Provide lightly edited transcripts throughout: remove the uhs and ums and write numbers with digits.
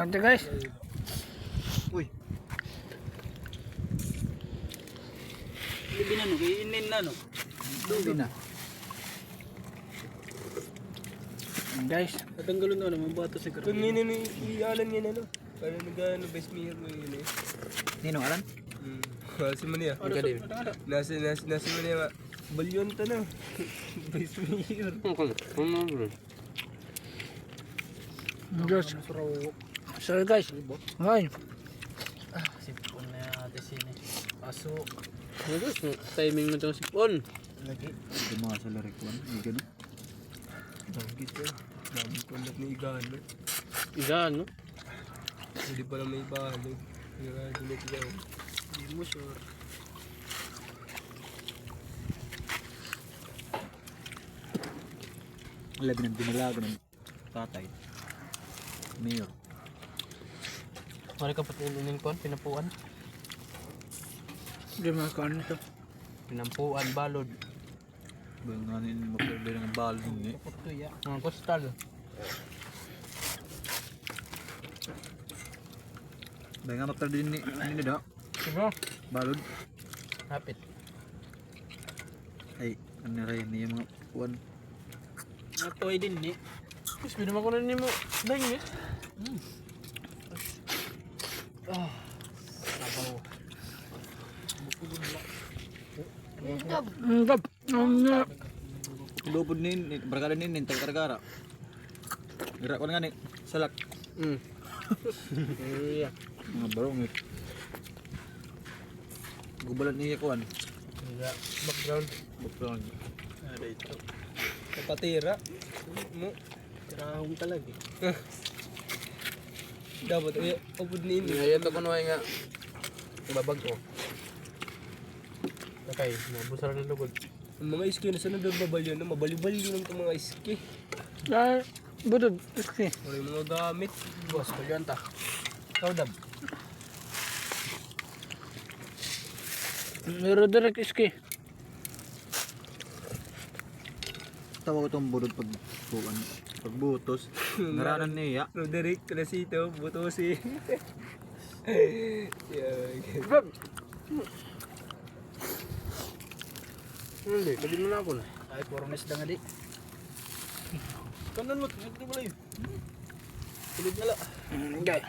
Ate guys. Uy. Libi na no, kainin na no. Dugo na. Guys. Natanggalon na naman bata sa karami. Panginin ni Alan yan ano. Para nag-ano best mayor mo yun eh. Ninong Alan? Si Mania. Nasa Mania. Balyon ta na. Best mayor. Guys. Sorry guys. Ngayon. Sipon na natin sini. Aso. Timing mo itong sipon. Lagi. Ito mga sa larikuan. Hindi ganun. Dami ito. Dami ko ulit ni Igalo. Iga no? Hindi pala may Igalo. Ulit daw. Hindi mo sure. Labi ng binalago ng tatay. Mayor. Mari ka patulungin ko, pinapuan. Hindi makakaan ito. Pinampuan, balod. Bayang nanin mapagday ng balong eh. Putuya. Mga kostal. Bayang nga mapagday ni daw. Diba? Balod. Hapit. Ay, ano rin niya mga kuwan. Natuay din ni. Guys, binama ko na niyo mo. Dahil eh. Sabaw. Gab. Lupod nin, barkada nin, tag-kargara. Gerak ko nga ni, salak. Iya. Mga barong eh. Gubalat niya kuwan. Iya. Background. Background. Ada itu. Kapatira. Mo. Kerahong talaga. Dapat upod ni ini. Ngayon ako naman nga. Babag ko. Okay, mabusar na lugod. Ang mga iski na sana daw babalyon na mabali-bali ng itong mga iski. Ah, budod. Iski. Wala yung mga gamit. Boss, pagyan ta. Ikaw dab. Meron direct iski. Tawag itong budod pagbutos. Naranan niya. Roderick Clasito, Butosi. Gab. Hindi, pwede mo na ako na. Ay, pormes na nga di. Kanan mo, ito mo lang. Tulid na lang. Guys.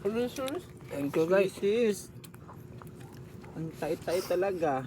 Ano yung service? Thank you guys. Sis. Ang tait-tait talaga.